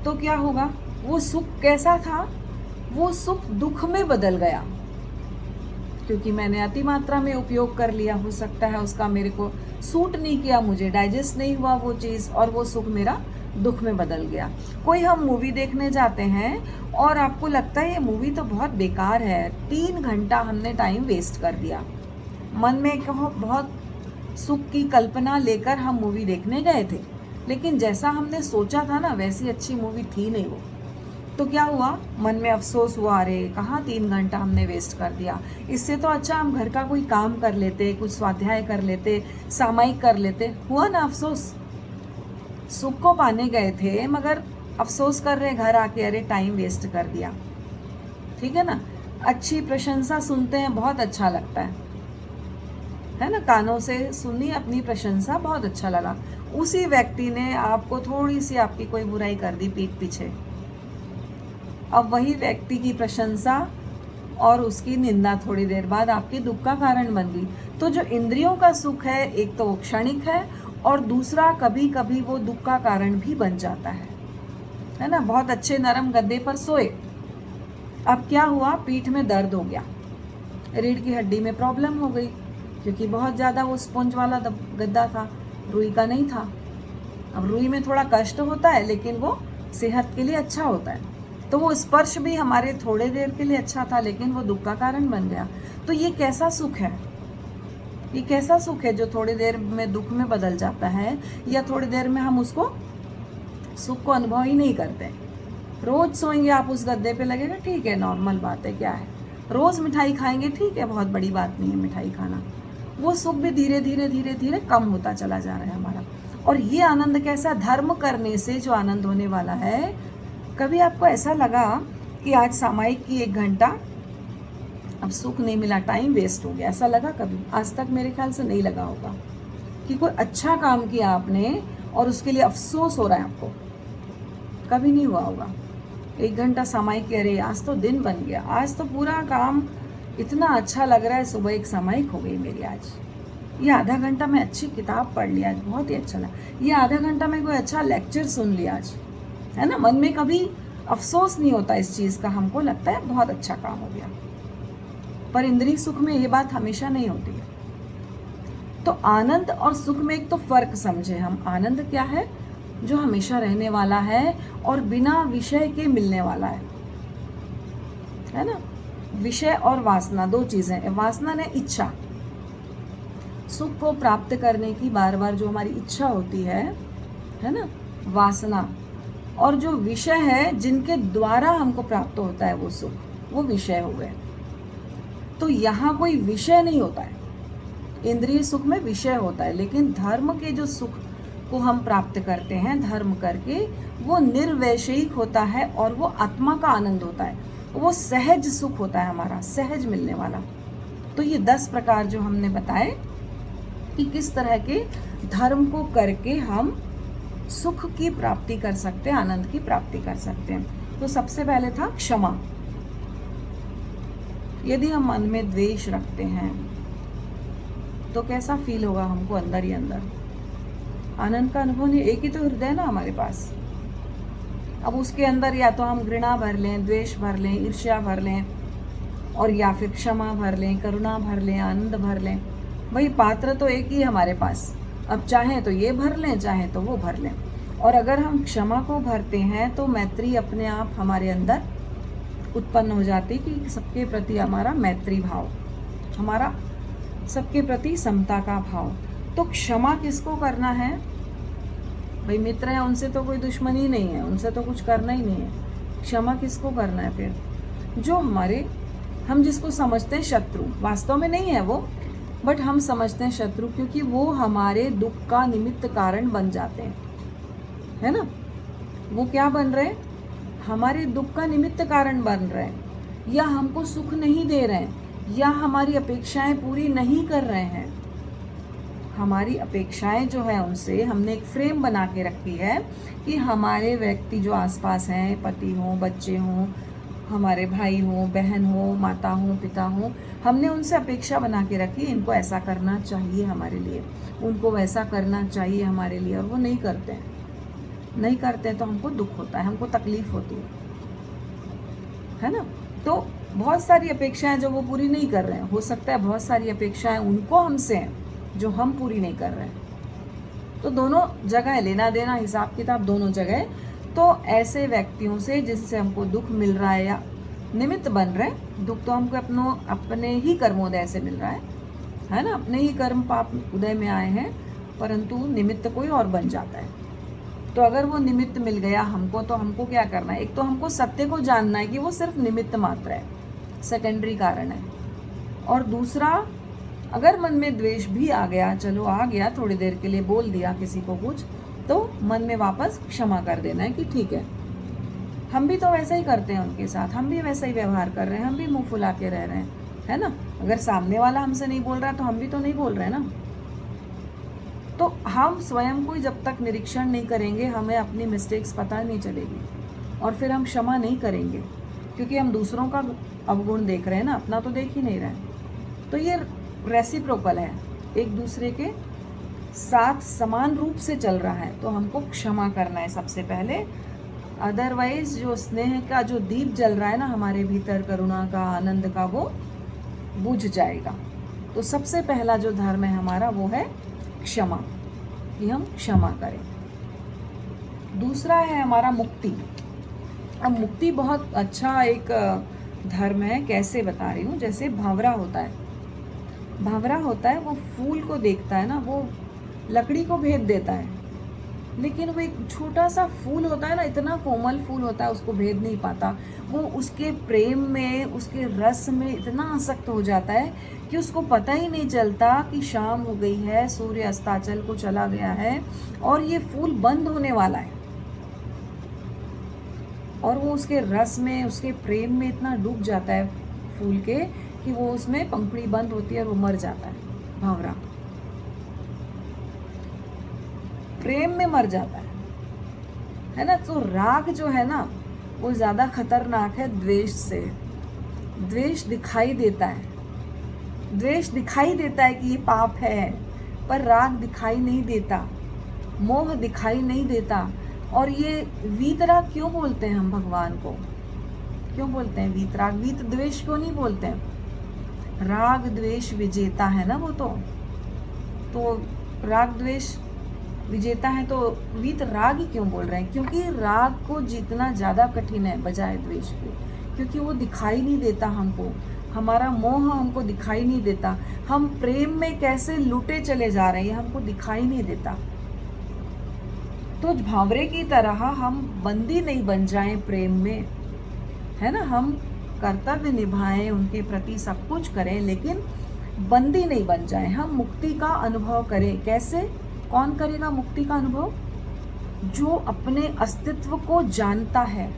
तो क्या होगा, वो सुख कैसा था, वो सुख दुख में बदल गया, क्योंकि मैंने अति मात्रा में उपयोग कर लिया। हो सकता है उसका मेरे को सूट नहीं किया, मुझे डाइजेस्ट नहीं हुआ वो चीज़, और वो सुख मेरा दुख में बदल गया। कोई हम मूवी देखने जाते हैं और आपको लगता है ये मूवी तो बहुत बेकार है, 3 घंटा हमने टाइम वेस्ट कर दिया। मन में कहो बहुत सुख की कल्पना लेकर हम मूवी देखने गए थे, लेकिन जैसा हमने सोचा था ना वैसी अच्छी मूवी थी नहीं वो। तो क्या हुआ, मन में अफसोस हुआ, अरे कहाँ 3 घंटा हमने वेस्ट कर दिया, इससे तो अच्छा हम घर का कोई काम कर लेते, कुछ स्वाध्याय कर लेते, सामायिक कर लेते। हुआ ना अफसोस, सुख को पाने गए थे मगर अफसोस कर रहे घर आके, अरे टाइम वेस्ट कर दिया। ठीक है ना। अच्छी प्रशंसा सुनते हैं, बहुत अच्छा लगता है ना, कानों से सुनी अपनी प्रशंसा, बहुत अच्छा लगा। उसी व्यक्ति ने आपको थोड़ी सी आपकी कोई बुराई कर दी पीठ पीछे, अब वही व्यक्ति की प्रशंसा और उसकी निंदा थोड़ी देर बाद आपके दुख का कारण बन गई। तो जो इंद्रियों का सुख है, एक तो वो क्षणिक है, और दूसरा कभी कभी वो दुख का कारण भी बन जाता है ना। बहुत अच्छे नरम गद्दे पर सोए, अब क्या हुआ, पीठ में दर्द हो गया, रीढ़ की हड्डी में प्रॉब्लम हो गई, क्योंकि बहुत ज़्यादा वो स्पंज वाला गद्दा था, रुई का नहीं था। अब रुई में थोड़ा कष्ट होता है, लेकिन वो सेहत के लिए अच्छा होता है। तो वो स्पर्श भी हमारे थोड़े देर के लिए अच्छा था, लेकिन वो दुख का कारण बन गया। तो ये कैसा सुख है, ये कैसा सुख है जो थोड़ी देर में दुख में बदल जाता है, या थोड़ी देर में हम उसको सुख को अनुभव ही नहीं करते। रोज सोएंगे आप उस गद्दे पे, लगेगा ठीक है, नॉर्मल बात है, क्या है। रोज मिठाई खाएंगे, ठीक है, बहुत बड़ी बात नहीं है मिठाई खाना। वो सुख भी धीरे धीरे धीरे धीरे कम होता चला जा रहा है हमारा। और ये आनंद कैसा, धर्म करने से जो आनंद होने वाला है। कभी आपको ऐसा लगा कि आज सामायिक की 1 घंटा, अब सुख नहीं मिला, टाइम वेस्ट हो गया, ऐसा लगा कभी? आज तक मेरे ख्याल से नहीं लगा होगा कि कोई अच्छा काम किया आपने और उसके लिए अफसोस हो रहा है आपको, कभी नहीं हुआ होगा। 1 घंटा सामायिक, अरे आज तो दिन बन गया, आज तो पूरा काम इतना अच्छा लग रहा है, सुबह एक सामायिक हो गई मेरी आज, ये आधा घंटा मैं अच्छी किताब पढ़ लिया आज, बहुत ही अच्छा लगा, ये आधा घंटा मैं कोई अच्छा लेक्चर सुन लिया आज, है ना। मन में कभी अफसोस नहीं होता इस चीज़ का, हमको लगता है बहुत अच्छा काम हो गया। पर इंद्रिय सुख में ये बात हमेशा नहीं होती है। तो आनंद और सुख में एक तो फर्क समझे हम। आनंद क्या है, जो हमेशा रहने वाला है और बिना विषय के मिलने वाला है ना। विषय और वासना 2 चीजें हैं। वासना ने इच्छा, सुख को प्राप्त करने की बार बार जो हमारी इच्छा होती है ना, वासना। और जो विषय है जिनके द्वारा हमको प्राप्त होता है वो सुख, वो विषय हो गए। तो यहाँ कोई विषय नहीं होता है, इंद्रिय सुख में विषय होता है, लेकिन धर्म के जो सुख को हम प्राप्त करते हैं धर्म करके, वो निर्वैषयिक होता है और वो आत्मा का आनंद होता है, वो सहज सुख होता है हमारा, सहज मिलने वाला। तो ये 10 प्रकार जो हमने बताए कि किस तरह के धर्म को करके हम सुख की प्राप्ति कर सकते हैं, आनंद की प्राप्ति कर सकते हैं। तो सबसे पहले था क्षमा। यदि हम मन में द्वेष रखते हैं तो कैसा फील होगा हमको अंदर ही अंदर, आनंद का अनुभव नहीं। एक ही तो हृदय ना हमारे पास, अब उसके अंदर या तो हम घृणा भर लें, द्वेष भर लें, ईर्ष्या भर लें, और या फिर क्षमा भर लें, करुणा भर लें, आनंद भर लें। भाई पात्र तो एक ही हमारे पास, अब चाहे तो ये भर लें, चाहे तो वो भर लें। और अगर हम क्षमा को भरते हैं तो मैत्री अपने आप हमारे अंदर उत्पन्न हो जाती कि सबके प्रति हमारा मैत्री भाव, हमारा सबके प्रति समता का भाव। तो क्षमा किसको करना है भाई? मित्र हैं उनसे तो कोई दुश्मनी नहीं है, उनसे तो कुछ करना ही नहीं है। क्षमा किसको करना है फिर? जो हमारे, हम जिसको समझते हैं शत्रु, वास्तव में नहीं है वो, बट हम समझते हैं शत्रु, क्योंकि वो हमारे दुख का निमित्त कारण बन जाते हैं, है ना। वो क्या बन रहे हैं? हमारे दुख का निमित्त कारण बन रहे हैं, या हमको सुख नहीं दे रहे हैं, या हमारी अपेक्षाएं पूरी नहीं कर रहे हैं। हमारी अपेक्षाएं जो है उनसे हमने एक फ्रेम बना के रखी है कि हमारे व्यक्ति जो आसपास हैं, पति हों, बच्चे हों, हमारे भाई हों, बहन हो, माता हो, पिता हो, हमने उनसे अपेक्षा बना के रखी, इनको ऐसा करना चाहिए हमारे लिए, उनको वैसा करना चाहिए हमारे लिए, और वो नहीं करते हैं। नहीं करते हैं तो हमको दुख होता है, हमको तकलीफ होती है ना। तो बहुत सारी अपेक्षाएं जो वो पूरी नहीं कर रहे हैं, हो सकता है बहुत सारी अपेक्षाएं उनको हमसे हैं जो हम पूरी नहीं कर रहे हैं। तो दोनों जगह लेना देना, हिसाब किताब दोनों जगह। तो ऐसे व्यक्तियों से जिससे हमको दुख मिल रहा है या निमित्त बन रहे हैं, दुख तो हमको अपने ही कर्मोदय से मिल रहा है ना, अपने ही कर्म पाप उदय में आए हैं, परंतु निमित्त कोई और बन जाता है। तो अगर वो निमित्त मिल गया हमको, तो हमको क्या करना है? एक तो हमको सत्य को जानना है कि वो सिर्फ निमित्त मात्र है, सेकेंडरी कारण है। और दूसरा, अगर मन में द्वेष भी आ गया, चलो आ गया, थोड़ी देर के लिए बोल दिया किसी को कुछ, तो मन में वापस क्षमा कर देना है कि ठीक है, हम भी तो वैसा ही करते हैं उनके साथ, हम भी वैसा ही व्यवहार कर रहे हैं, हम भी मुंह फुला के रह रहे हैं, है ना। अगर सामने वाला हमसे नहीं बोल रहा तो हम भी तो नहीं बोल रहे ना। तो हम स्वयं को जब तक निरीक्षण नहीं करेंगे, हमें अपनी मिस्टेक्स पता नहीं चलेगी, और फिर हम क्षमा नहीं करेंगे, क्योंकि हम दूसरों का अवगुण देख रहे हैं ना, अपना तो देख ही नहीं रहे। तो ये रेसिप्रोकल है, एक दूसरे के साथ समान रूप से चल रहा है। तो हमको क्षमा करना है सबसे पहले, अदरवाइज जो स्नेह का जो दीप जल रहा है ना हमारे भीतर, करुणा का, आनंद का, वो बुझ जाएगा। तो सबसे पहला जो धर्म है हमारा वो है क्षमा, कि हम क्षमा करें। दूसरा है हमारा मुक्ति। अब मुक्ति बहुत अच्छा एक धर्म है, कैसे बता रही हूँ। जैसे भावरा होता है, भावरा होता है, वो फूल को देखता है ना, वो लकड़ी को भेद देता है, लेकिन वो एक छोटा सा फूल होता है ना, इतना कोमल फूल होता है, उसको भेद नहीं पाता। वो उसके प्रेम में, उसके रस में इतना आसक्त हो जाता है कि उसको पता ही नहीं चलता कि शाम हो गई है, सूर्य अस्ताचल को चला गया है और ये फूल बंद होने वाला है। और वो उसके रस में, उसके प्रेम में इतना डूब जाता है फूल के, कि वो उसमें पंखुड़ी बंद होती है और वो मर जाता है। भावरा प्रेम में मर जाता है ना। तो राग जो है ना, वो ज़्यादा खतरनाक है द्वेष से। द्वेष दिखाई देता है, द्वेष दिखाई देता है कि ये पाप है, पर राग दिखाई नहीं देता, मोह दिखाई नहीं देता। और ये वीतराग क्यों बोलते हैं हम भगवान को? क्यों बोलते हैं वीतराग? वीत द्वेष क्यों नहीं बोलते हैं? राग द्वेष विजेता है ना वो। तो राग द्वेष विजेता है, तो वीत राग ही क्यों बोल रहे हैं? क्योंकि राग को जीतना ज़्यादा कठिन है बजाय द्वेष के, क्योंकि वो दिखाई नहीं देता हमको, हमारा मोह हमको दिखाई नहीं देता, हम प्रेम में कैसे लुटे चले जा रहे हैं हमको दिखाई नहीं देता। तो भावरे की तरह हम बंदी नहीं बन जाएं प्रेम में, है ना। हम कर्तव्य निभाएं, उनके प्रति सब कुछ करें, लेकिन बंदी नहीं बन जाएं। हम मुक्ति का अनुभव करें। कैसे? कौन करेगा मुक्ति का अनुभव? जो अपने अस्तित्व को जानता है,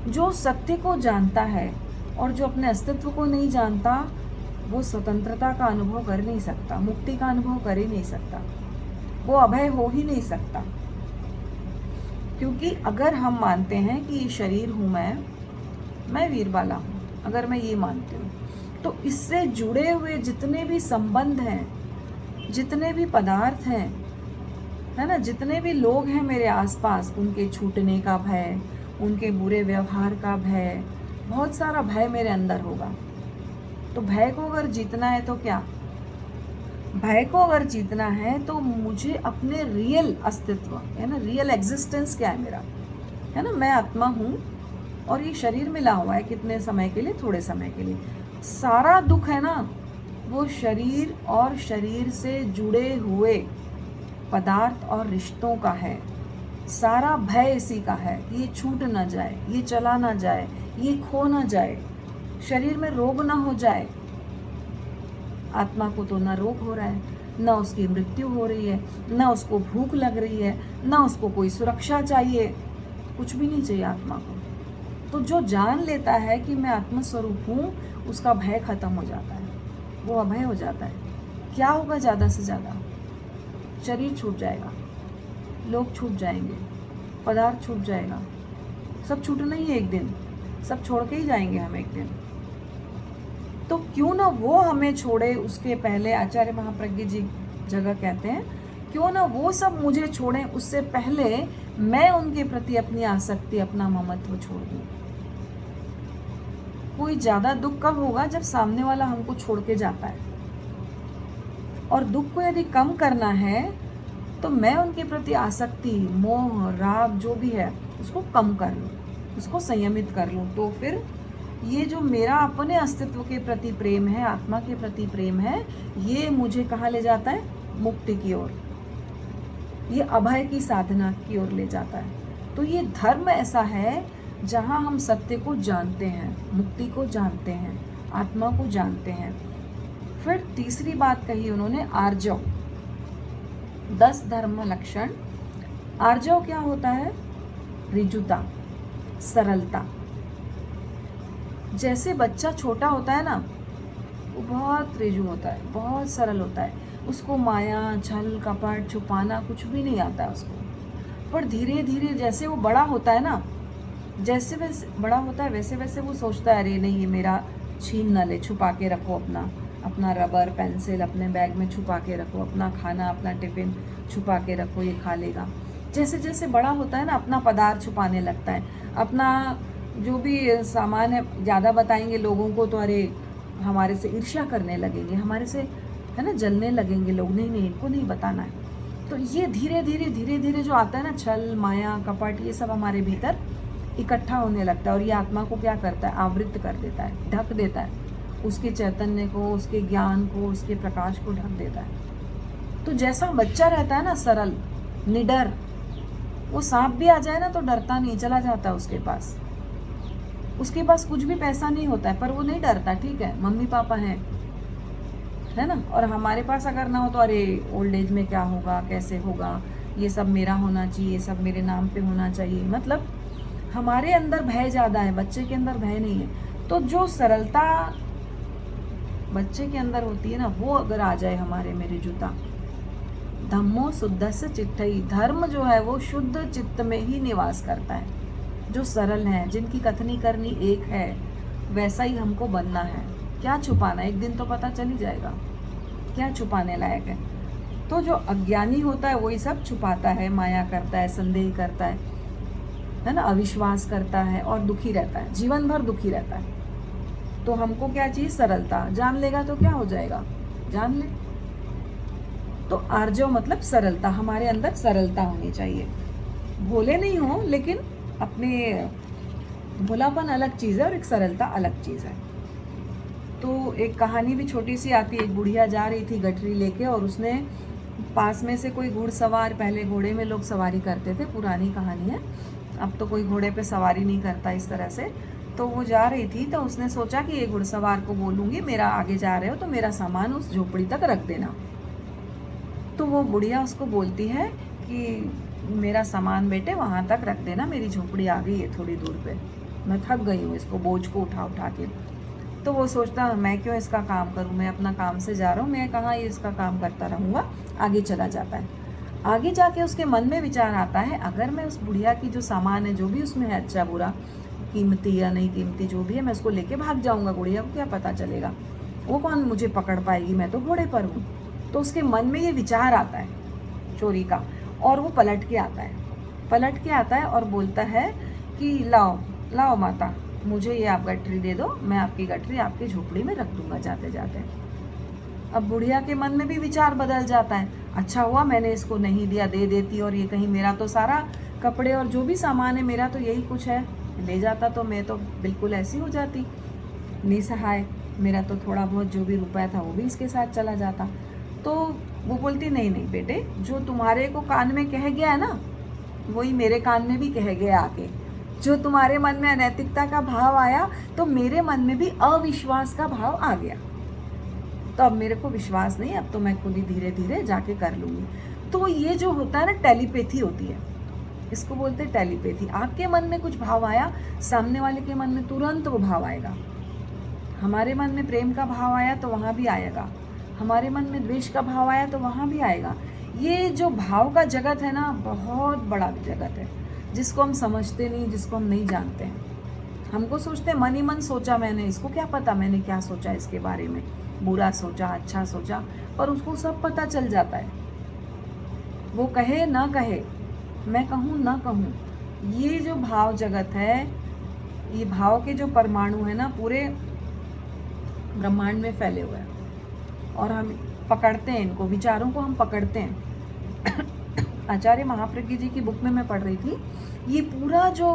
जो सत्य को जानता है। और जो अपने अस्तित्व को नहीं जानता, वो स्वतंत्रता का अनुभव कर नहीं सकता, मुक्ति का अनुभव कर ही नहीं सकता, वो अभय हो ही नहीं सकता। क्योंकि अगर हम मानते हैं कि ये शरीर हूँ, मैं वीरबाला हूँ, अगर मैं ये मानती हूँ, तो इससे जुड़े हुए जितने भी संबंध हैं, जितने भी पदार्थ हैं, है ना, जितने भी लोग हैं मेरे आसपास, उनके छूटने का भय, उनके बुरे व्यवहार का भय, बहुत सारा भय मेरे अंदर होगा। तो भय को अगर जीतना है तो क्या? भय को अगर जीतना है तो मुझे अपने रियल अस्तित्व, है ना, रियल एग्जिस्टेंस क्या है मेरा, है ना, मैं आत्मा हूँ और ये शरीर मिला हुआ है कितने समय के लिए? थोड़े समय के लिए। सारा दुख है ना, वो शरीर और शरीर से जुड़े हुए पदार्थ और रिश्तों का है। सारा भय इसी का है कि ये छूट ना जाए, ये चला ना जाए, ये खो ना जाए, शरीर में रोग ना हो जाए। आत्मा को तो ना रोग हो रहा है, ना उसकी मृत्यु हो रही है, ना उसको भूख लग रही है, ना उसको कोई सुरक्षा चाहिए, कुछ भी नहीं चाहिए आत्मा को। तो जो जान लेता है कि मैं आत्मस्वरूप हूँ, उसका भय खत्म हो जाता है, वो अभय हो जाता है। क्या होगा? ज़्यादा से ज़्यादा शरीर छूट जाएगा, लोग छूट जाएंगे, पदार्थ छूट जाएगा, सब छूटना ही है एक दिन, सब छोड़ के ही जाएंगे हम एक दिन। तो क्यों ना वो हमें छोड़े, उसके पहले आचार्य महाप्रज्ञ जी जगह कहते हैं, क्यों ना वो सब मुझे छोड़ें, उससे पहले मैं उनके प्रति अपनी आसक्ति, अपना ममत्व छोड़ दूं। कोई ज्यादा दुख कब होगा? जब सामने वाला हमको छोड़ के जाता है। और दुख को यदि कम करना है तो मैं उनके प्रति आसक्ति, मोह, राग जो भी है उसको कम कर लूं, उसको संयमित कर लूं। तो फिर ये जो मेरा अपने अस्तित्व के प्रति प्रेम है, आत्मा के प्रति प्रेम है, ये मुझे कहाँ ले जाता है? मुक्ति की ओर, ये अभय की साधना की ओर ले जाता है। तो ये धर्म ऐसा है जहाँ हम सत्य को जानते हैं, मुक्ति को जानते हैं, आत्मा को जानते हैं। फिर तीसरी बात कही उन्होंने, आर्जव, 10 धर्म लक्षण। आर्जव क्या होता है? ऋजुता, सरलता। जैसे बच्चा छोटा होता है ना, वो बहुत ऋजु होता है, बहुत सरल होता है, उसको माया, छल, कपट, छुपाना कुछ भी नहीं आता है उसको। पर धीरे धीरे जैसे वो बड़ा होता है ना, जैसे वैसे बड़ा होता है वैसे वैसे वो सोचता है, अरे नहीं ये मेरा छीन न ले, छुपा के रखो अपना रबर पेंसिल अपने बैग में छुपा के रखो, अपना खाना, अपना टिफिन छुपा के रखो, ये खा लेगा। जैसे जैसे बड़ा होता है ना, अपना पदार्थ छुपाने लगता है, अपना जो भी सामान है ज़्यादा बताएंगे लोगों को तो अरे हमारे से ईर्ष्या करने लगेंगे, हमारे से है ना जलने लगेंगे लोग, नहीं नहीं इनको नहीं बताना है। तो ये धीरे धीरे जो आता है ना, छल, माया, कपट, ये सब हमारे भीतर इकट्ठा होने लगता है और ये आत्मा को क्या करता है? आवृत कर देता है, ढक देता है, उसके चैतन्य को, उसके ज्ञान को, उसके प्रकाश को ढक देता है। तो जैसा बच्चा रहता है ना, सरल, निडर, वो सांप भी आ जाए ना तो डरता नहीं, चला जाता है उसके पास कुछ भी पैसा नहीं होता है पर वो नहीं डरता, ठीक है मम्मी पापा हैं, है ना। और हमारे पास अगर ना हो तो अरे ओल्ड एज में क्या होगा, कैसे होगा, ये सब मेरा होना चाहिए, ये सब मेरे नाम पे होना चाहिए। मतलब हमारे अंदर भय ज़्यादा है, बच्चे के अंदर भय नहीं है। तो जो सरलता बच्चे के अंदर होती है ना, वो अगर आ जाए हमारे में ऋजुता, धम्मो शुद्धस्य चित्तहि, धर्म जो है वो शुद्ध चित्त में ही निवास करता है, जो सरल है, जिनकी कथनी करनी एक है, वैसा ही हमको बनना है। क्या छुपाना, एक दिन तो पता चल ही जाएगा क्या छुपाने लायक है। तो जो अज्ञानी होता है वही सब छुपाता है, माया करता है, संदेह करता है ना, अविश्वास करता है और दुखी रहता है, जीवन भर दुखी रहता है। तो हमको क्या चाहिए? सरलता। जान लेगा तो क्या हो जाएगा? जान ले। तो आर्जव मतलब सरलता, हमारे अंदर सरलता होनी चाहिए। भोले नहीं हो, लेकिन अपने भोलापन अलग चीज़ है और एक सरलता अलग चीज़ है। तो एक कहानी भी छोटी सी आती है, एक बुढ़िया जा रही थी गठरी लेके और उसने पास में से कोई घुड़सवार, पहले घोड़े में लोग सवारी करते थे, पुरानी कहानी है, अब तो कोई घोड़े पे सवारी नहीं करता इस तरह से। तो वो जा रही थी तो उसने सोचा कि ये घुड़सवार को बोलूँगी, मेरा आगे जा रहे हो तो मेरा सामान उस झोपड़ी तक रख देना। तो वो बुढ़िया उसको बोलती है कि मेरा सामान बेटे वहाँ तक रख देना, मेरी झोपड़ी आ गई है थोड़ी दूर पे, मैं थक गई हूँ इसको बोझ को उठा उठा के। तो वो सोचता मैं क्यों इसका काम करूँ, मैं अपना काम से जा रहा हूँ, मैं कहाँ ये इसका काम करता रहूँगा। आगे चला जाता है। आगे जाके उसके मन में विचार आता है, अगर मैं उस बुढ़िया की जो सामान है, जो भी उसमें है, अच्छा बुरा, कीमती या नहीं कीमती जो भी है, मैं उसको लेके भाग जाऊँगा, बुढ़िया को क्या पता चलेगा, वो कौन मुझे पकड़ पाएगी, मैं तो घोड़े पर हूँ। तो उसके मन में ये विचार आता है चोरी का, और वो पलट के आता है और बोलता है कि लाओ लाओ माता, मुझे ये आप गठरी दे दो, मैं आपकी गठरी आपकी झोपड़ी में रख दूंगा जाते जाते। अब बुढ़िया के मन में भी विचार बदल जाता है, अच्छा हुआ मैंने इसको नहीं दिया, दे देती और ये कहीं मेरा तो सारा कपड़े और जो भी सामान है मेरा तो यही कुछ है, ले जाता तो मैं तो बिल्कुल ऐसी हो जाती निसहाय, मेरा तो थोड़ा बहुत जो भी रुपया था वो भी इसके साथ चला जाता। तो वो बोलती नहीं नहीं बेटे, जो तुम्हारे को कान में कह गया है ना, वही मेरे कान में भी कह गया आके। जो तुम्हारे मन में अनैतिकता का भाव आया तो मेरे मन में भी अविश्वास का भाव आ गया। तो अब मेरे को विश्वास नहीं, अब तो मैं खुद ही धीरे धीरे जाके कर लूँगी। तो ये जो होता है ना, टेलीपैथी होती है, इसको बोलते हैं टेलीपैथी। आपके मन में कुछ भाव आया, सामने वाले के मन में तुरंत वो भाव आएगा। हमारे मन में प्रेम का भाव आया तो वहाँ भी आएगा, हमारे मन में द्वेष का भाव आया तो वहाँ भी आएगा। ये जो भाव का जगत है ना, बहुत बड़ा जगत है, जिसको हम समझते नहीं, जिसको हम नहीं जानते हैं। हमको सोचते हैं मन ही मन सोचा मैंने, इसको क्या पता मैंने क्या सोचा इसके बारे में, बुरा सोचा, अच्छा सोचा, पर उसको सब पता चल जाता है। वो कहे ना कहे, मैं कहूँ ना कहूँ, ये जो भाव जगत है, ये भाव के जो परमाणु है ना, पूरे ब्रह्मांड में फैले हुए हैं और हम पकड़ते हैं इनको, विचारों को हम पकड़ते हैं। आचार्य महाप्रज्ञ जी की बुक में मैं पढ़ रही थी, ये पूरा जो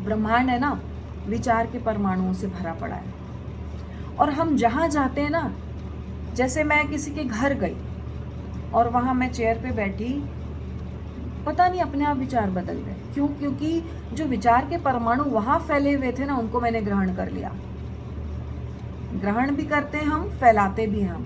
ब्रह्मांड है ना, विचार के परमाणुओं से भरा पड़ा है। और हम जहाँ जाते हैं ना, जैसे मैं किसी के घर गई और वहाँ मैं चेयर पे बैठी, पता नहीं अपने आप विचार बदल गए। क्यों? क्योंकि जो विचार के परमाणु वहाँ फैले हुए थे ना, उनको मैंने ग्रहण कर लिया। ग्रहण भी करते हैं हम, फैलाते भी हैं हम।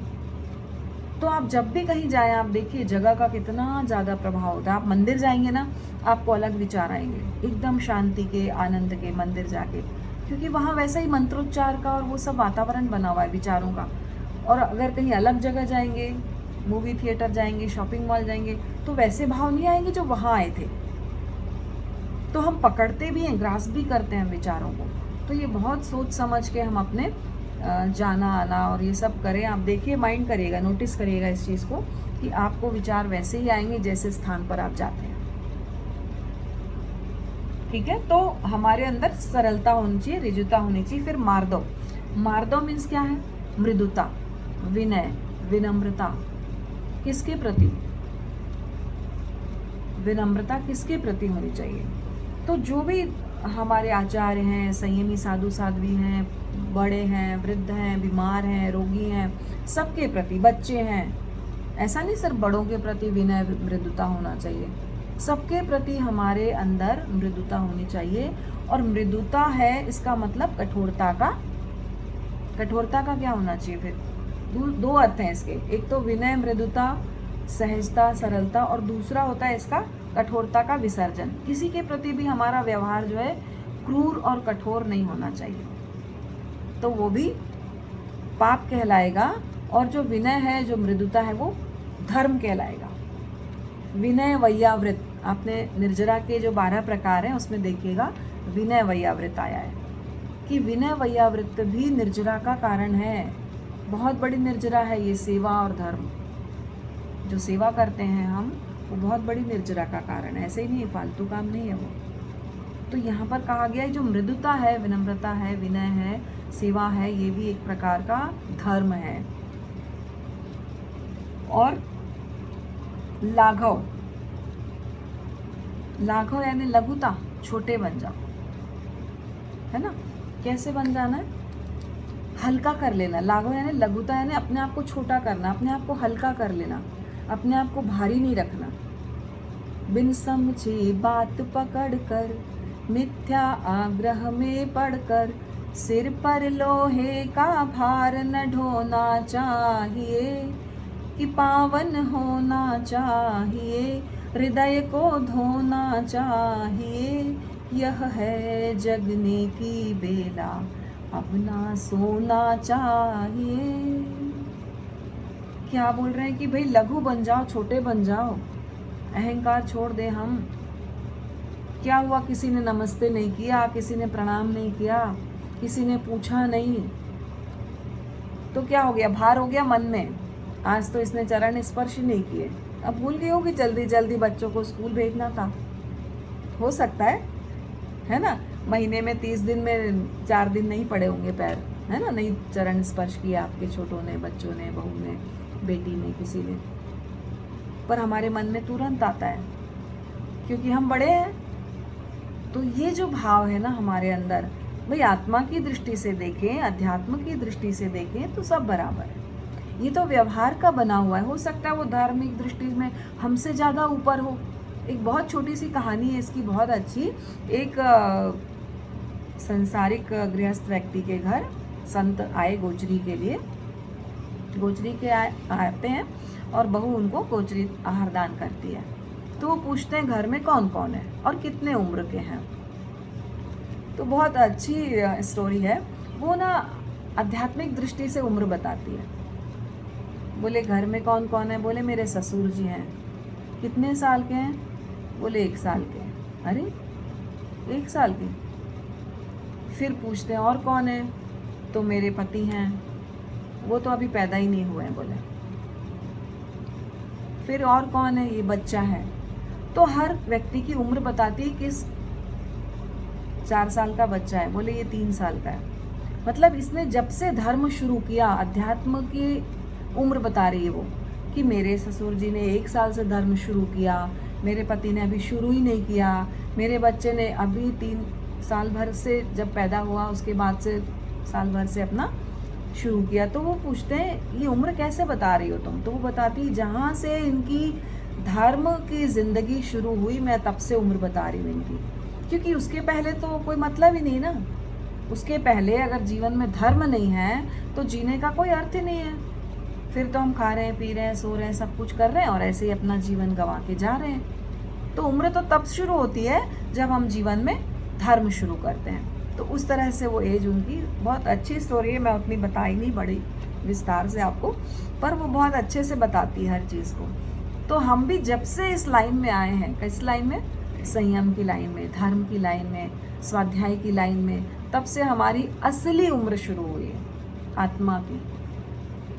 तो आप जब भी कहीं जाएं, आप देखिए जगह का कितना ज़्यादा प्रभाव होता है। आप मंदिर जाएंगे ना, आपको अलग विचार आएंगे, एकदम शांति के, आनंद के, मंदिर जाके, क्योंकि वहाँ वैसा ही मंत्रोच्चार का और वो सब वातावरण बना हुआ है विचारों का। और अगर कहीं अलग जगह जाएंगे, मूवी थिएटर जाएंगे, शॉपिंग मॉल जाएंगे, तो वैसे भाव नहीं आएंगे जो वहाँ आए थे। तो हम पकड़ते भी हैं, ग्रास भी करते हैं विचारों को। तो ये बहुत सोच समझ के हम अपने जाना आना और ये सब करें। आप देखिए, माइंड करिएगा, नोटिस करिएगा इस चीज़ को कि आपको विचार वैसे ही आएंगे जैसे स्थान पर आप जाते हैं। ठीक है, तो हमारे अंदर सरलता होनी चाहिए, ऋजुता होनी चाहिए। फिर मार्दव, मार्दव मीन्स क्या है? मृदुता, विनय, विनम्रता। किसके प्रति? विनम्रता किसके प्रति होनी चाहिए? तो जो भी हमारे आचार्य हैं, संयमी साधु साध्वी हैं, बड़े हैं, वृद्ध हैं, बीमार हैं, रोगी हैं, सबके प्रति, बच्चे हैं, ऐसा नहीं सिर्फ बड़ों के प्रति विनय मृदुता होना चाहिए, सबके प्रति हमारे अंदर मृदुता होनी चाहिए। और मृदुता है, इसका मतलब कठोरता का, कठोरता का क्या होना चाहिए? फिर दो अर्थ हैं इसके, एक तो विनय मृदुता, सहजता, सरलता, और दूसरा होता है इसका कठोरता का विसर्जन। किसी के प्रति भी हमारा व्यवहार जो है क्रूर और कठोर नहीं होना चाहिए, तो वो भी पाप कहलाएगा। और जो विनय है, जो मृदुता है, वो धर्म कहलाएगा। विनय वैयावृत, आपने निर्जरा के जो 12 प्रकार हैं उसमें देखिएगा विनय वैयावृत आया है कि विनय वैयावृत भी निर्जरा का कारण है। बहुत बड़ी निर्जरा है ये, सेवा और धर्म जो सेवा करते हैं हम, वो बहुत बड़ी निर्जरा का कारण है। ऐसे ही नहीं, फालतू काम नहीं है वो। तो यहाँ पर कहा गया है जो मृदुता है, विनम्रता है, विनय है, सेवा है, ये भी एक प्रकार का धर्म है। और लाघव, लाघव यानी लघुता, छोटे बन जाओ, है ना? कैसे बन जाना है? हल्का कर लेना। लाघव यानी लघुता, यानी अपने आप को छोटा करना, अपने आप को हल्का कर लेना, अपने आप को भारी नहीं रखना। बिन समझे बात पकड़ कर, मिथ्या आग्रह में पड़कर, सिर पर लोहे का भार न ढोना चाहिए, कि पावन होना चाहिए, हृदय को धोना चाहिए। यह है जगने की बेला, अब ना सोना चाहिए। क्या बोल रहे हैं कि भाई लघु बन जाओ, छोटे बन जाओ, अहंकार छोड़ दे हम। क्या हुआ? किसी ने नमस्ते नहीं किया, किसी ने प्रणाम नहीं किया, किसी ने पूछा नहीं, तो क्या हो गया? भार हो गया मन में। आज तो इसने चरण स्पर्श नहीं किए, अब भूल गए हो कि जल्दी जल्दी बच्चों को स्कूल भेजना था। हो सकता है ना? महीने में 30 दिन में 4 दिन नहीं पड़े होंगे पैर, है ना? नहीं चरण स्पर्श किया आपके छोटों ने, बच्चों ने, बहू ने, बेटी ने, किसी ने। पर हमारे मन में तुरंत आता है क्योंकि हम बड़े हैं। तो ये जो भाव है ना हमारे अंदर, भाई आत्मा की दृष्टि से देखें, अध्यात्म की दृष्टि से देखें तो सब बराबर है। ये तो व्यवहार का बना हुआ है। हो सकता है वो धार्मिक दृष्टि में हमसे ज़्यादा ऊपर हो। एक बहुत छोटी सी कहानी है इसकी, बहुत अच्छी। एक संसारिक गृहस्थ व्यक्ति के घर संत आए गोचरी के लिए। गोचरी के आते हैं और बहू उनको गोचरी आहार दान करती है। तो वो पूछते हैं घर में कौन कौन है और कितने उम्र के हैं। तो बहुत अच्छी स्टोरी है वो ना, आध्यात्मिक दृष्टि से उम्र बताती है। बोले घर में कौन कौन है? बोले मेरे ससुर जी हैं। कितने साल के हैं? बोले 1 साल के। अरे 1 साल के? फिर पूछते हैं और कौन है? तो मेरे पति हैं, वो तो अभी पैदा ही नहीं हुए हैं। बोले फिर और कौन है? ये बच्चा है। तो हर व्यक्ति की उम्र बताती है किस 4 साल का बच्चा है, बोले ये 3 साल का है। मतलब इसने जब से धर्म शुरू किया, अध्यात्म की उम्र बता रही है वो, कि मेरे ससुर जी ने 1 साल से धर्म शुरू किया, मेरे पति ने अभी शुरू ही नहीं किया, मेरे बच्चे ने अभी 3 साल भर से जब पैदा हुआ उसके बाद से साल भर से अपना शुरू किया। तो वो पूछते हैं ये उम्र कैसे बता रही हो तुम? तो वो बताती जहाँ से इनकी धर्म की ज़िंदगी शुरू हुई, मैं तब से उम्र बता रही हूँ इनकी, क्योंकि उसके पहले तो कोई मतलब ही नहीं ना। उसके पहले अगर जीवन में धर्म नहीं है तो जीने का कोई अर्थ ही नहीं है। फिर तो हम खा रहे हैं, पी रहे हैं, सो रहे हैं, सब कुछ कर रहे हैं और ऐसे ही अपना जीवन गंवा के जा रहे हैं। तो उम्र तो तब शुरू होती है जब हम जीवन में धर्म शुरू करते हैं। तो उस तरह से वो एज उनकी बहुत अच्छी स्टोरी है, मैं उतनी बताई नहीं बड़ी विस्तार से आपको, पर वो बहुत अच्छे से बताती है हर चीज़ को। तो हम भी जब से इस लाइन में आए हैं, किस लाइन में? संयम की लाइन में, धर्म की लाइन में, स्वाध्याय की लाइन में, तब से हमारी असली उम्र शुरू हुई है आत्मा की,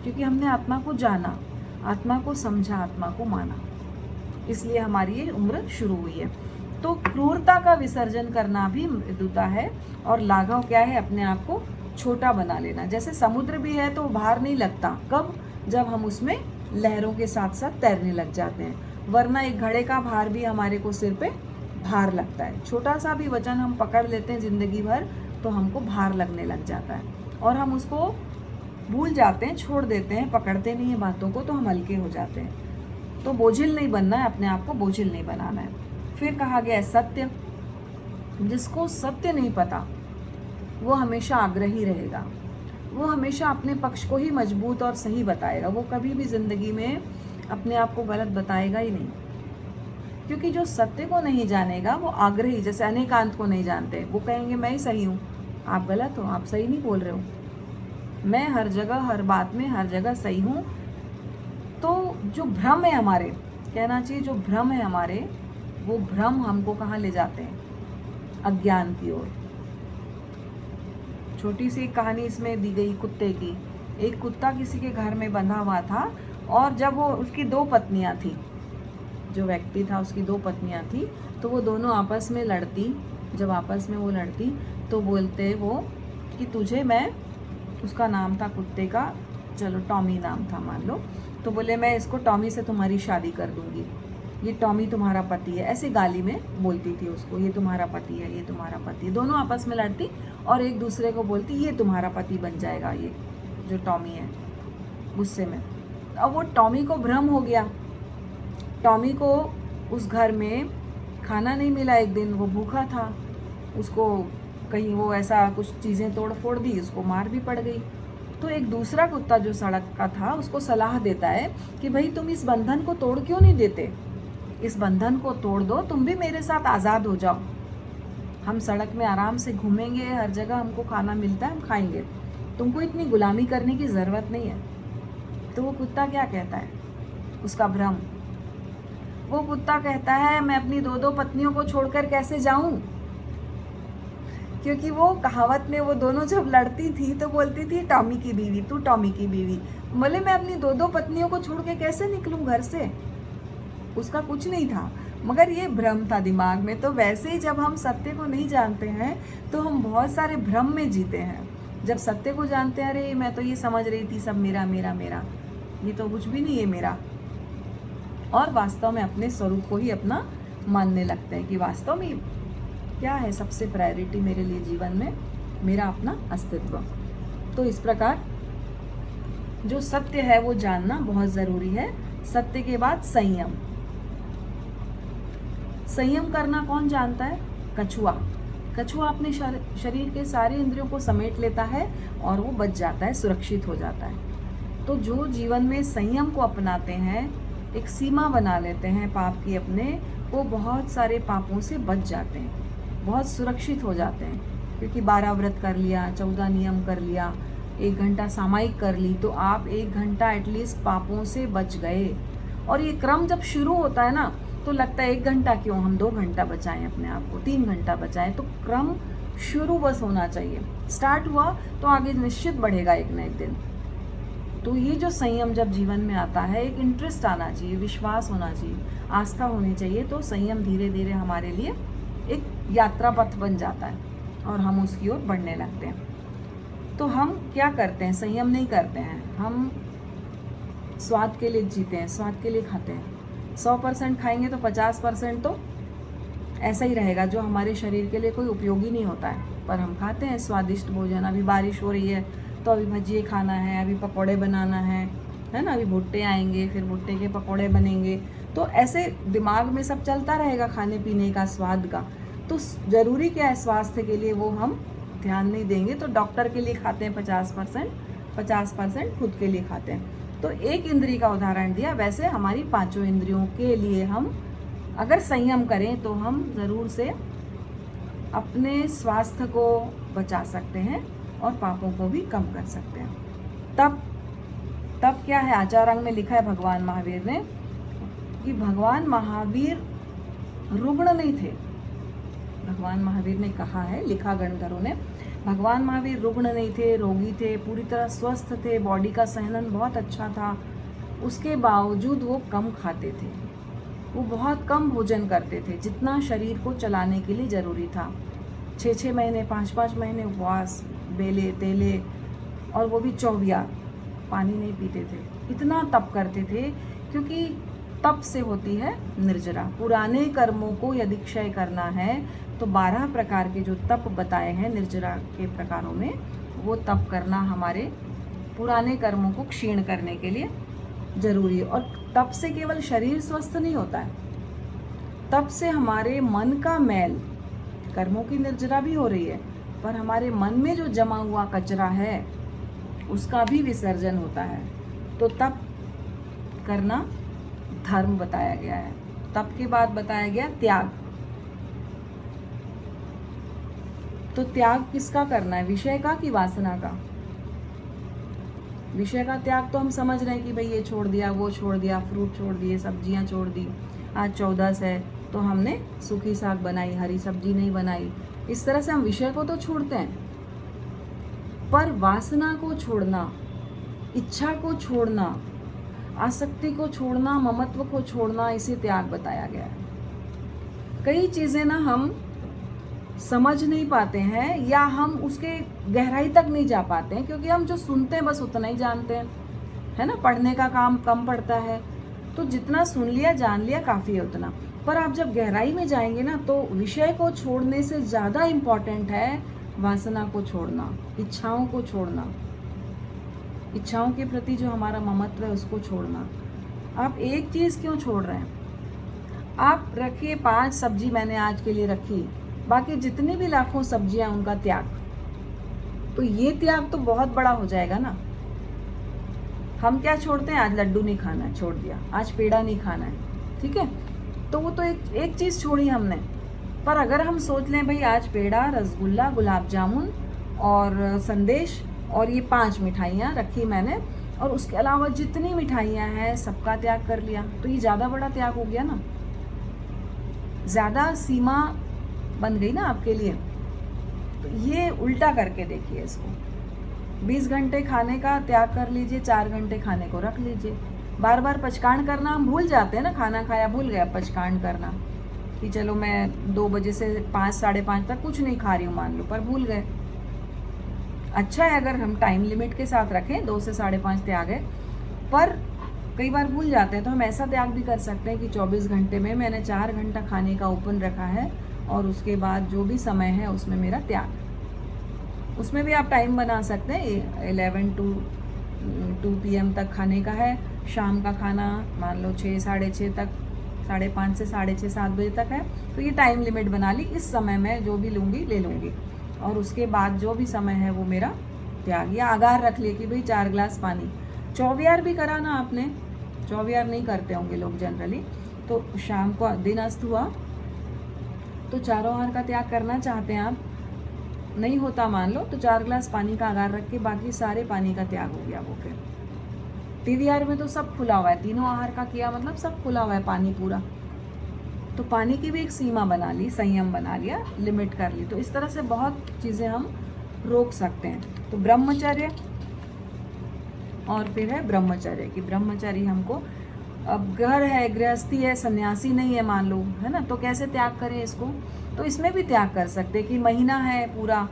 क्योंकि हमने आत्मा को जाना, आत्मा को समझा, आत्मा को माना, इसलिए हमारी ये उम्र शुरू हुई है। तो क्रूरता का विसर्जन करना भी मृदुता है, और लाघव क्या है? अपने आप को छोटा बना लेना। जैसे समुद्र भी है तो भार नहीं लगता, कब? जब हम उसमें लहरों के साथ साथ तैरने लग जाते हैं, वरना एक घड़े का भार भी हमारे को सिर पे भार लगता है। छोटा सा भी वजन हम पकड़ लेते हैं जिंदगी भर तो हमको भार लगने लग जाता है, और हम उसको भूल जाते हैं, छोड़ देते हैं, पकड़ते नहीं हैं बातों को, तो हम हल्के हो जाते हैं। तो बोझिल नहीं बनना है, अपने आप को बोझिल नहीं बनाना है। फिर कहा गया है सत्य, जिसको सत्य नहीं पता वो हमेशा आग्रही रहेगा, वो हमेशा अपने पक्ष को ही मजबूत और सही बताएगा, वो कभी भी जिंदगी में अपने आप को गलत बताएगा ही नहीं। क्योंकि जो सत्य को नहीं जानेगा वो आग्रही, जैसे अनेकांत को नहीं जानते, वो कहेंगे मैं ही सही हूँ, आप गलत हो, आप सही नहीं बोल रहे हो, मैं हर जगह हर बात में हर जगह सही हूँ। तो जो भ्रम है हमारे, कहना चाहिए जो भ्रम है हमारे, वो भ्रम हमको कहाँ ले जाते हैं? अज्ञान की ओर। छोटी सी एक कहानी इसमें दी गई कुत्ते की। एक कुत्ता किसी के घर में बंधा हुआ था, और जब वो उसकी 2 पत्नियां थी, जो व्यक्ति था उसकी 2 पत्नियां थी, तो वो दोनों आपस में लड़ती। जब आपस में वो लड़ती तो बोलते वो कि तुझे मैं, उसका नाम था कुत्ते का, चलो टॉमी नाम था मान लो, तो बोले मैं इसको टॉमी से तुम्हारी शादी कर दूंगी, ये टॉमी तुम्हारा पति है, ऐसे गाली में बोलती थी उसको, ये तुम्हारा पति है, ये तुम्हारा पति है। दोनों आपस में लड़ती और एक दूसरे को बोलती ये तुम्हारा पति बन जाएगा, ये जो टॉमी है, गुस्से में। अब वो टॉमी को भ्रम हो गया, टॉमी को उस घर में खाना नहीं मिला, एक दिन वो भूखा था, उसको कहीं वो ऐसा कुछ चीज़ें तोड़ फोड़ दी, उसको मार भी पड़ गई। तो एक दूसरा कुत्ता जो सड़क का था उसको सलाह देता है कि भाई तुम इस बंधन को तोड़ क्यों नहीं देते, इस बंधन को तोड़ दो, तुम भी मेरे साथ आज़ाद हो जाओ, हम सड़क में आराम से घूमेंगे, हर जगह हमको खाना मिलता है, हम खाएंगे, तुमको इतनी गुलामी करने की ज़रूरत नहीं है। तो वो कुत्ता क्या कहता है? उसका भ्रम, वो कुत्ता कहता है मैं अपनी 2-2 पत्नियों को छोड़कर कैसे जाऊं? क्योंकि वो कहावत में वो दोनों जब लड़ती थी तो बोलती थी टॉमी की बीवी, तू टॉमी की बीवी, बोले मैं अपनी 2-2 पत्नियों को छोड़ के कैसे निकलूं घर से? उसका कुछ नहीं था, मगर ये भ्रम था दिमाग में। तो वैसे ही जब हम सत्य को नहीं जानते हैं तो हम बहुत सारे भ्रम में जीते हैं। जब सत्य को जानते हैं, अरे मैं तो ये समझ रही थी सब मेरा मेरा मेरा, ये तो कुछ भी नहीं है मेरा, और वास्तव में अपने स्वरूप को ही अपना मानने लगते हैं कि वास्तव में क्या है सबसे प्रायोरिटी मेरे लिए जीवन में, मेरा अपना अस्तित्व। तो इस प्रकार जो सत्य है वो जानना बहुत ज़रूरी है। सत्य के बाद संयम। संयम करना कौन जानता है? कछुआ। कछुआ अपने शरीर के सारे इंद्रियों को समेट लेता है और वो बच जाता है, सुरक्षित हो जाता है। तो जो जीवन में संयम को अपनाते हैं, एक सीमा बना लेते हैं पाप की अपने, वो बहुत सारे पापों से बच जाते हैं, बहुत सुरक्षित हो जाते हैं। क्योंकि 12 व्रत कर लिया, 14 नियम कर लिया, 1 घंटा सामायिक कर ली, तो आप 1 घंटा एटलीस्ट पापों से बच गए। और ये क्रम जब शुरू होता है ना तो लगता है 1 घंटा क्यों, हम 2 घंटा बचाएं अपने आप को, 3 घंटा बचाएं। तो क्रम शुरू बस होना चाहिए, स्टार्ट हुआ तो आगे निश्चित बढ़ेगा एक न एक दिन। तो ये जो संयम जब जीवन में आता है, एक इंटरेस्ट आना चाहिए, विश्वास होना चाहिए, आस्था होनी चाहिए, तो संयम धीरे धीरे हमारे लिए एक यात्रा पथ बन जाता है और हम उसकी ओर बढ़ने लगते हैं। तो हम क्या करते हैं, संयम नहीं करते हैं, हम स्वाद के लिए जीते हैं, स्वाद के लिए खाते हैं। 100% खाएंगे तो 50% तो ऐसा ही रहेगा जो हमारे शरीर के लिए कोई उपयोगी नहीं होता है, पर हम खाते हैं स्वादिष्ट भोजन। अभी बारिश हो रही है तो अभी भजिए खाना है, अभी पकौड़े बनाना है ना, अभी भुट्टे आएंगे, फिर भुट्टे के पकौड़े बनेंगे, तो ऐसे दिमाग में सब चलता रहेगा खाने पीने का, स्वाद का। तो ज़रूरी क्या है, स्वास्थ्य के लिए वो हम ध्यान नहीं देंगे, तो डॉक्टर के लिए खाते हैं 50% खुद के लिए खाते हैं। तो एक इंद्रिय का उदाहरण दिया, वैसे हमारी पांचों इंद्रियों के लिए हम अगर संयम करें तो हम ज़रूर से अपने स्वास्थ्य को बचा सकते हैं और पापों को भी कम कर सकते हैं। तब क्या है, आचार्यांग में लिखा है भगवान महावीर ने कि भगवान महावीर रुग्ण नहीं थे। भगवान महावीर ने कहा है, लिखा गणधरों ने, भगवान महावीर रुग्ण नहीं थे, रोगी थे, पूरी तरह स्वस्थ थे, बॉडी का सहनन बहुत अच्छा था, उसके बावजूद वो कम खाते थे, वो बहुत कम भोजन करते थे जितना शरीर को चलाने के लिए ज़रूरी था। 6-6 महीने 5-5 महीने उपवास, बेले तेले, और वो भी 24 पानी नहीं पीते थे, इतना तप करते थे, क्योंकि तप से होती है निर्जरा। पुराने कर्मों को यदि क्षय करना है तो 12 प्रकार के जो तप बताए हैं निर्जरा के प्रकारों में, वो तप करना हमारे पुराने कर्मों को क्षीण करने के लिए जरूरी है। और तप से केवल शरीर स्वस्थ नहीं होता है, तप से हमारे मन का मैल, कर्मों की निर्जरा भी हो रही है, पर हमारे मन में जो जमा हुआ कचरा है उसका भी विसर्जन होता है। तो तप करना धर्म बताया गया है। तप के बाद बताया गया त्याग। तो त्याग किसका करना है, विषय का कि वासना का? विषय का त्याग तो हम समझ रहे हैं कि भाई ये छोड़ दिया, वो छोड़ दिया, फ्रूट छोड़ दिए, सब्जियां छोड़ दी, आज 14 है तो हमने सूखी साग बनाई, हरी सब्जी नहीं बनाई। इस तरह से हम विषय को तो छोड़ते हैं, पर वासना को छोड़ना, इच्छा को छोड़ना, आसक्ति को छोड़ना, ममत्व को छोड़ना, इसे त्याग बताया गया है। कई चीज़ें ना हम समझ नहीं पाते हैं या हम उसके गहराई तक नहीं जा पाते हैं, क्योंकि हम जो सुनते हैं बस उतना ही जानते हैं, है ना। पढ़ने का काम कम पड़ता है, तो जितना सुन लिया जान लिया काफ़ी है उतना। पर आप जब गहराई में जाएंगे ना, तो विषय को छोड़ने से ज़्यादा इम्पॉर्टेंट है वासना को छोड़ना, इच्छाओं को छोड़ना, इच्छाओं के प्रति जो हमारा ममत्व है उसको छोड़ना। आप एक चीज़ क्यों छोड़ रहे हैं? आप रखिए 5 सब्जी मैंने आज के लिए रखी, बाकी जितनी भी लाखों सब्जियां उनका त्याग, तो ये त्याग तो बहुत बड़ा हो जाएगा ना। हम क्या छोड़ते हैं, आज लड्डू नहीं खाना है, छोड़ दिया, आज पेड़ा नहीं खाना है, ठीक है, तो वो तो एक चीज़ छोड़ी हमने। पर अगर हम सोच लें भाई आज पेड़ा, रसगुल्ला, गुलाब जामुन और संदेश और ये 5 मिठाइयाँ रखी मैंने, और उसके अलावा जितनी मिठाइयाँ हैं सबका त्याग कर लिया, तो ये ज़्यादा बड़ा त्याग हो गया ना, ज़्यादा सीमा बन गई ना आपके लिए। तो ये उल्टा करके देखिए इसको, 20 घंटे खाने का त्याग कर लीजिए, 4 घंटे खाने को रख लीजिए। बार बार पचकान करना हम भूल जाते हैं ना, खाना खाया भूल गया पचकान करना, कि चलो मैं 2 बजे से 5 साढ़े 5 तक कुछ नहीं खा रही हूँ मान लो, पर भूल गए। अच्छा है अगर हम टाइम लिमिट के साथ रखें, 2 से साढ़े 5 त्याग है, पर कई बार भूल जाते हैं, तो हम ऐसा त्याग भी कर सकते हैं कि 24 घंटे में मैंने 4 घंटा खाने का ओपन रखा है, और उसके बाद जो भी समय है उसमें मेरा त्याग। उसमें भी आप टाइम बना सकते हैं, 11 to 2 PM तक खाने का है, शाम का खाना मान लो 6 साढ़े 6 तक, 5:30 से 6:30 7 बजे तक है, तो ये टाइम लिमिट बना ली, इस समय मैं जो भी लूँगी ले लूँगी, और उसके बाद जो भी समय है वो मेरा त्याग। या आगार रख लिए कि भाई 4 गिलास पानी। 24 भी करा ना आपने, 24 नहीं करते होंगे लोग जनरली, तो शाम को दिन अस्त हुआ तो चारों आहार का त्याग करना चाहते हैं आप, नहीं होता मान लो, तो 4 गिलास पानी का आगार रख के बाकी सारे पानी का त्याग हो गया वो। फिर TVR में तो सब खुला हुआ है, तीनों आहार का किया मतलब सब खुला हुआ है पानी पूरा, तो पानी की भी एक सीमा बना ली, संयम बना लिया, लिमिट कर ली। तो इस तरह से बहुत चीज़ें हम रोक सकते हैं। तो ब्रह्मचर्य और फिर है ब्रह्मचर्य कि ब्रह्मचर्य हमको, अब घर है, गृहस्थी है, सन्यासी नहीं है मान लो, है ना, तो कैसे त्याग करें इसको। तो इसमें भी त्याग कर सकते कि महीना है पूरा,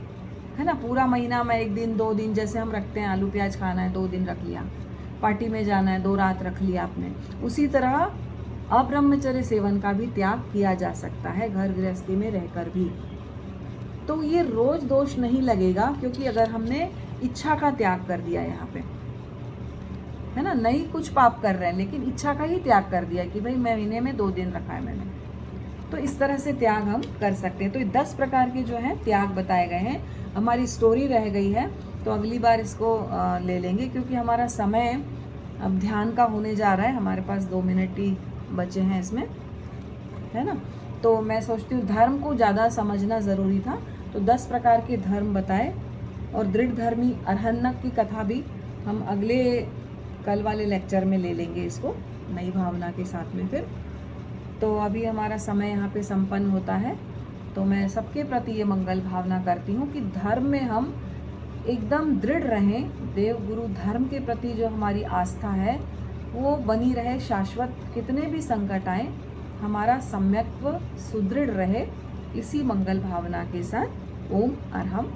है ना, पूरा महीना में 1 दिन 2 दिन जैसे हम रखते हैं, आलू प्याज खाना है 2 दिन रख लिया, पार्टी में जाना है 2 रात रख लिया आपने, उसी तरह अब्रह्मचर्य सेवन का भी त्याग किया जा सकता है घर गृहस्थी में रहकर भी। तो ये रोज दोष नहीं लगेगा, क्योंकि अगर हमने इच्छा का त्याग कर दिया यहाँ पे, है ना, नहीं कुछ पाप कर रहे हैं लेकिन इच्छा का ही त्याग कर दिया कि भाई महीने में 2 दिन रखा है मैंने, तो इस तरह से त्याग हम कर सकते हैं। तो 10 प्रकार के जो हैं त्याग बताए गए हैं। हमारी स्टोरी रह गई है तो अगली बार इसको ले लेंगे, क्योंकि हमारा समय अब ध्यान का होने जा रहा है, हमारे पास 2 मिनट ही बचे हैं इसमें, है ना। तो मैं सोचती हूँ धर्म को ज़्यादा समझना ज़रूरी था, तो 10 प्रकार के धर्म बताए, और दृढ़ धर्मी अरहन्नक की कथा भी हम अगले कल वाले लेक्चर में ले लेंगे इसको नई भावना के साथ में फिर। तो अभी हमारा समय यहाँ पे संपन्न होता है, तो मैं सबके प्रति ये मंगल भावना करती हूँ कि धर्म में हम एकदम दृढ़ रहें, देव गुरु धर्म के प्रति जो हमारी आस्था है वो बनी रहे शाश्वत, कितने भी संकट आए हमारा सम्यक्त्व सुदृढ़ रहे, इसी मंगल भावना के साथ ओम अरहम।